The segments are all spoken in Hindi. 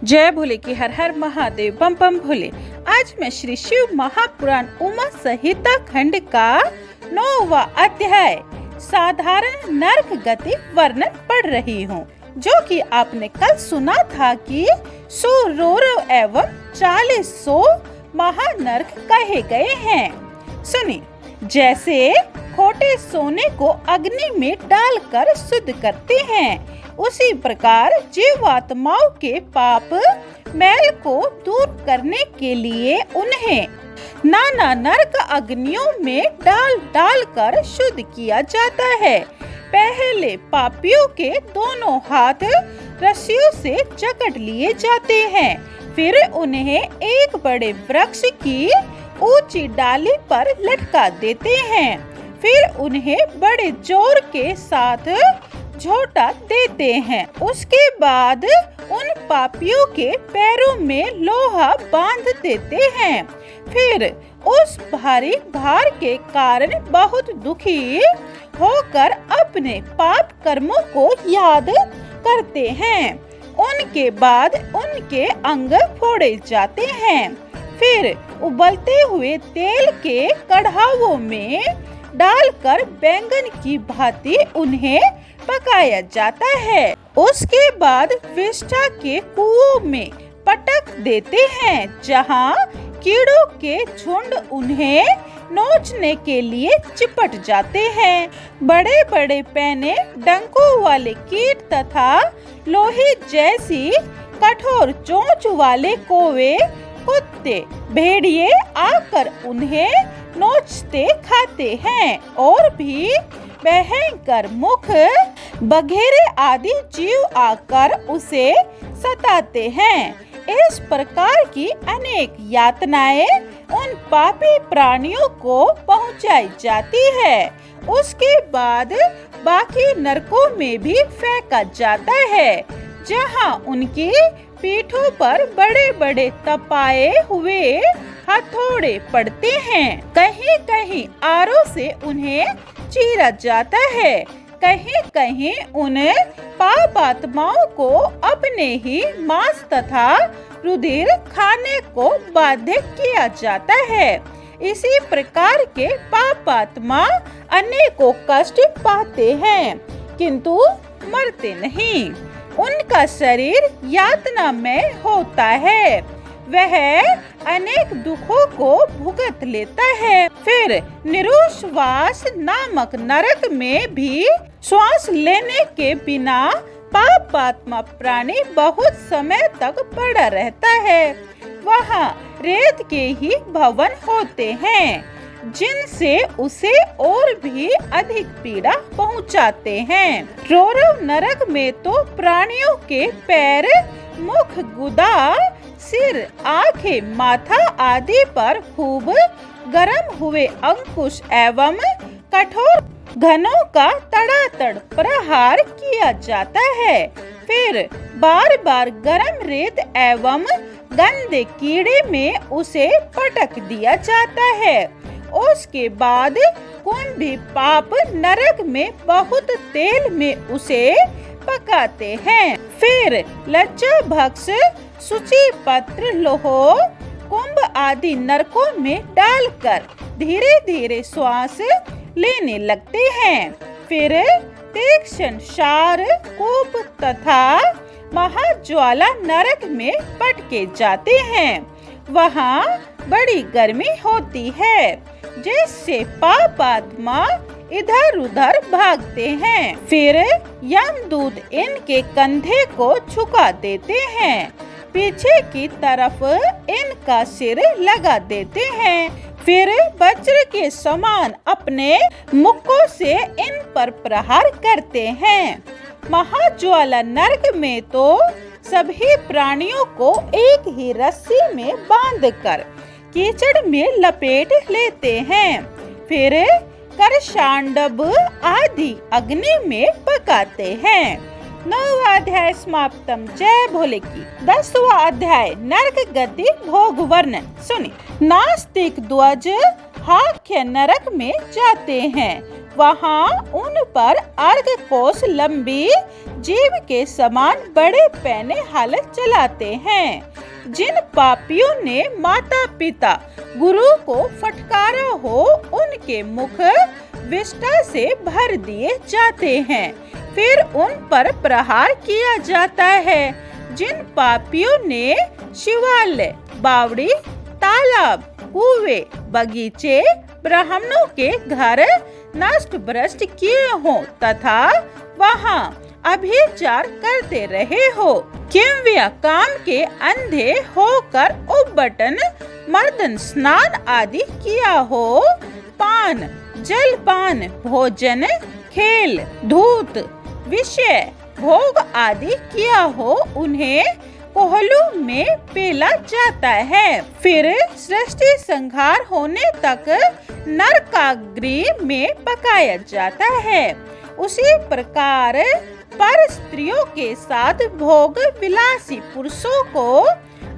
जय भोले की हर हर महादेव बम बम भोले। आज मैं श्री शिव महापुराण उमा संहिता खंड का 9वां अध्याय साधारण नरक गति वर्णन पढ़ रही हूँ, जो कि आपने कल सुना था कि सुरौरव एवं 40 महानरक कहे गए हैं। सुनिए, जैसे खोटे सोने को अग्नि में डालकर शुद्ध करते हैं, उसी प्रकार जीवात्माओं के पाप मैल को दूर करने के लिए उन्हें नाना नरक अग्नियों में डाल डाल कर शुद्ध किया जाता है। पहले पापियों के दोनों हाथ रस्सियों से जकड़ लिए जाते हैं, फिर उन्हें एक बड़े वृक्ष की ऊंची डाली पर लटका देते हैं, फिर उन्हें बड़े जोर के साथ झोंटा देते हैं। उसके बाद उन पापियों के पैरों में लोहा बांध देते हैं, फिर उस भारी भार के कारण बहुत दुखी होकर अपने पाप कर्मों को याद करते हैं। उनके बाद उनके अंग फोड़े जाते हैं, फिर उबलते हुए तेल के कढ़ावों में डालकर बैंगन की भांति उन्हें पकाया जाता है। उसके बाद विष्ठा के कुओं में पटक देते हैं, जहां कीड़ों के झुंड उन्हें नोचने के लिए चिपट जाते हैं। बड़े बड़े पैने, डंकों वाले कीट तथा लोहे जैसी कठोर चोंच वाले कौवे, कुत्ते, भेड़िए आकर उन्हें नोचते खाते हैं, और भी भयंकर मुख बघेरे आदि जीव आकर उसे सताते हैं। इस प्रकार की अनेक यातनाएं उन पापी प्राणियों को पहुंचाई जाती है। उसके बाद बाकी नरकों में भी फेंका जाता है, जहां उनकी पीठों पर बड़े बड़े तपाए हुए हथौड़े पड़ते हैं। कहीं कहीं आरों से उन्हें चीरा जाता है, कहीं कहीं उन पाप आत्माओं को अपने ही मांस तथा रुधिर खाने को बाध्य किया जाता है। इसी प्रकार के पाप आत्मा अनेकों कष्ट पाते हैं, किंतु मरते नहीं। उनका शरीर यातना में होता है, वह अनेक दुखों को भुगत लेता है। फिर निरुश्वास नामक नरक में भी श्वास लेने के बिना पापात्मा प्राणी बहुत समय तक पड़ा रहता है। वहाँ रेत के ही भवन होते हैं, जिनसे उसे और भी अधिक पीड़ा पहुँचाते हैं। रौरव नरक में तो प्राणियों के पैर, मुख, गुदा, सिर, आंखें, माथा आदि पर खूब गर्म हुए अंकुश एवं कठोर घनों का तड़ातड़ प्रहार किया जाता है। फिर बार बार गर्म रेत एवं गंदे कीड़े में उसे पटक दिया जाता है। उसके बाद कुंभी पाप नरक में बहुत तेल में उसे पकाते हैं। फिर लज्जा भक्ष, सूची पत्र, लोहो, कुंभ आदि नरकों में डालकर धीरे धीरे श्वास लेने लगते हैं। फिर तीक्ष्ण शार, कूप तथा महाज्वाला नरक में पटके जाते हैं। वहाँ बड़ी गर्मी होती है, जिससे पाप आत्मा इधर उधर भागते हैं। फिर यमदूत इनके कंधे को झुका देते हैं, पीछे की तरफ इनका सिर लगा देते हैं, फिर वज्र के समान अपने मुक्कों से इन पर प्रहार करते हैं। महाज्वाला नरक में तो सभी प्राणियों को एक ही रस्सी में बांधकर कीचड़ में लपेट लेते हैं, फिर करशांडब आदि अग्नि में पकाते हैं। 9वां अध्याय समाप्तम। जय भोले की। 10वां अध्याय नरक गति भोग वर्णन। सुनिए, नास्तिक ध्वज हाक्य नरक में जाते हैं। वहाँ उन पर अर्ध कोस लंबी जीभ के समान बड़े पैने हल चलाते हैं। जिन पापियों ने माता पिता गुरु को फटकारा हो, उनके मुख विष्ठा से भर दिए जाते हैं। फिर उन पर प्रहार किया जाता है। जिन पापियों ने शिवालय, बावड़ी, तालाब, कुएं, बगीचे, ब्राह्मणों के घर नष्ट भ्रष्ट किए हो तथा वहाँ अभिचार करते रहे हो, किंव्या काम के अंधे होकर उबटन मर्दन स्नान आदि किया हो, पान, जलपान, भोजन, खेल, धूत, विषय, भोग आदि किया हो, उन्हें कोहलू में पेला जाता है। फिर सृष्टि संहार होने तक नरकाग्नि में पकाया जाता है। उसी प्रकार पर स्त्रियों के साथ भोग विलासी पुरुषों को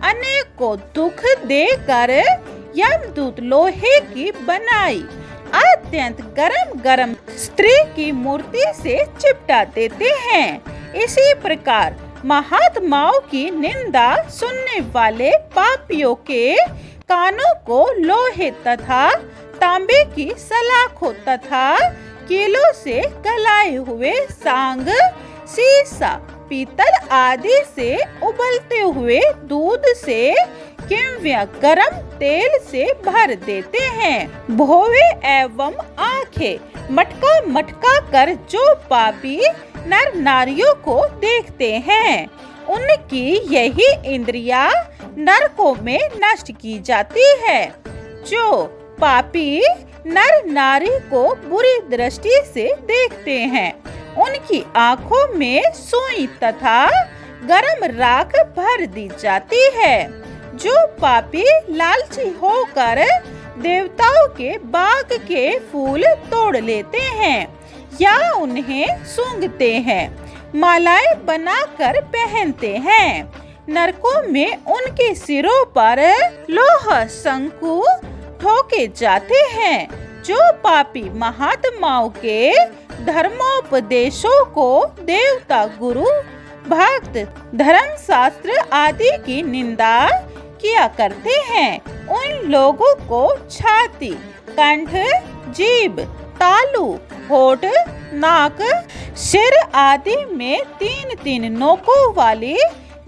अनेकों दुख देकर यमदूत लोहे की बनाई अत्यंत गरम गरम स्त्री की मूर्ति से चिपटा देते हैं। इसी प्रकार महात्माओं की निंदा सुनने वाले पापियों के कानों को लोहे तथा तांबे की सलाखों तथा कीलों से गलाए हुए सांग, सीसा, पीतल आदि से उबलते हुए दूध से किंव्या गरम तेल से भर देते हैं। भोवे एवं आंखें मटका मटका कर जो पापी नर नारियों को देखते हैं, उनकी यही इंद्रियां नरकों में नष्ट की जाती है। जो पापी नर नारी को बुरी दृष्टि से देखते हैं, उनकी आंखों में सुई तथा गरम राख भर दी जाती है। जो पापी लालची होकर देवताओं के बाग के फूल तोड़ लेते हैं या उन्हें सूंघते हैं, मालाएं बनाकर पहनते हैं, नरकों में उनके सिरों पर लोहा शंकु ठोके जाते हैं। जो पापी महात्माओं के धर्मोपदेशों को देवता, गुरु, भक्त, धर्म शास्त्र आदि की निंदा किया करते हैं, उन लोगों को छाती, कंठ, जीभ, तालू, होठ, नाक, सिर आदि में 3-3 नोकों वाली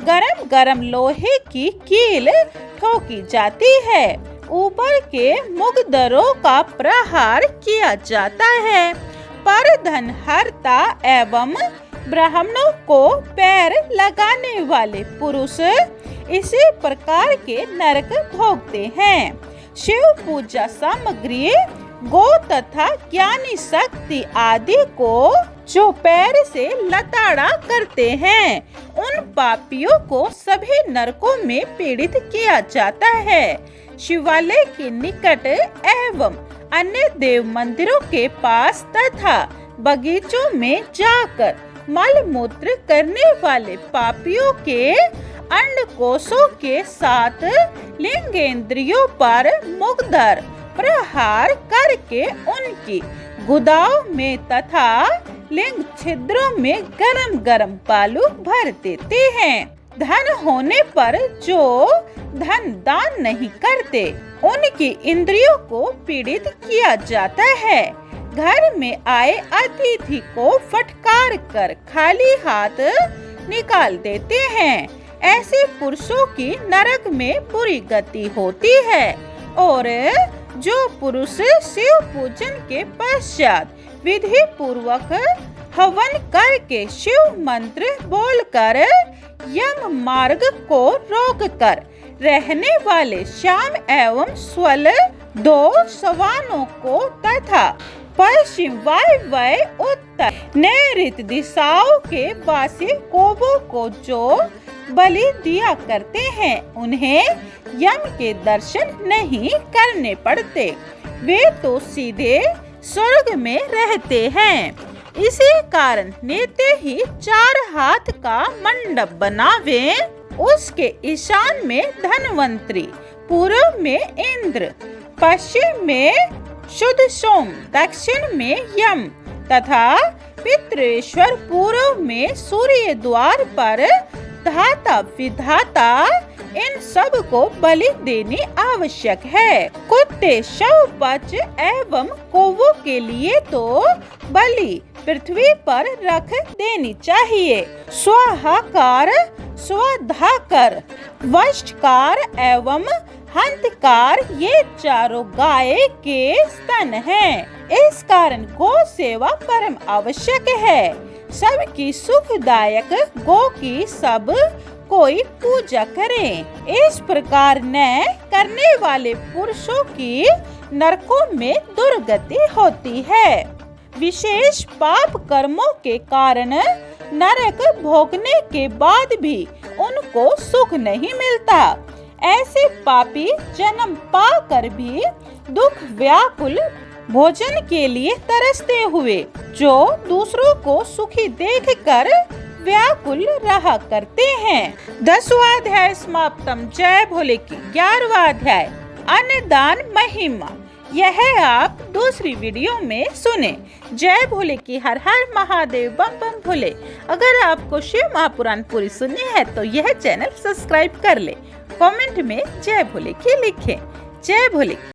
गरम गरम लोहे की कील ठोकी जाती है। ऊपर के मुगदरों का प्रहार किया जाता है। पर धनहर्ता एवं ब्राह्मणों को पैर लगाने वाले पुरुष इसी प्रकार के नरक भोगते हैं। शिव पूजा सामग्री, गो तथा ज्ञानी शक्ति आदि को जो पैर से लताड़ा करते हैं, उन पापियों को सभी नरकों में पीड़ित किया जाता है। शिवालय के निकट एवं अन्य देव मंदिरों के पास तथा बगीचों में जाकर मल मूत्र करने वाले पापियों के अंडकोशों के साथ लिंगेंद्रियों पर मुगदर प्रहार करके उनकी गुदाओं में तथा लिंग छिद्रों में गरम गरम बालू भर देते हैं। धन होने पर जो धन दान नहीं करते, उनकी इंद्रियों को पीड़ित किया जाता है। घर में आए अतिथि को फटकार कर खाली हाथ निकाल देते हैं। ऐसे पुरुषों की नरक में बुरी गति होती है। और जो पुरुष शिव पूजन के पश्चात विधि पूर्वक हवन करके शिव मंत्र बोलकर यम मार्ग को रोककर रहने वाले श्याम एवं स्वल 2 सवानों को तथा पश्चिम, वायव्य, उत्तर, नैऋत्य दिशाओं के वासी कोबों को जो बलि दिया करते हैं, उन्हें यम के दर्शन नहीं करने पड़ते। वे तो सीधे स्वर्ग में रहते हैं। इसी कारण नेते ही 4 हाथ का मंडप बनावे। उसके ईशान में धनवंतरी, पूर्व में इंद्र, पश्चिम में शुद्ध सोम दक्षिण में यम तथा पितृेश्वर पूर्व में सूर्य द्वार पर धाता विधाता इन सब को बलि देनी आवश्यक है। कुत्ते शव पच एवं कौवों के लिए तो बलि पृथ्वी पर रख देनी चाहिए। स्वाहाकार, स्वधाकर, वष्टकार एवं हंतकार ये चारों गाय के स्तन हैं। इस कारण गौ सेवा परम आवश्यक है। सबकी सुखदायक गौ की सब कोई पूजा करें। इस प्रकार न करने वाले पुरुषों की नरकों में दुर्गति होती है। विशेष पाप कर्मों के कारण नरक भोगने के बाद भी उनको सुख नहीं मिलता। ऐसे पापी जन्म पाकर भी दुख व्याकुल भोजन के लिए तरसते हुए जो दूसरों को सुखी देखकर व्याकुल रहा करते हैं। 10वां अध्याय समाप्तम। जय भोले की 11वां अध्याय अन्नदान महिमा। यह आप दूसरी वीडियो में सुने। जय भोले की हर हर महादेव बम बम भोले। अगर आपको शिव महापुराण पूरी सुननी है तो यह चैनल सब्सक्राइब कर ले। कमेंट में जय भोले की लिखें। जय भोले।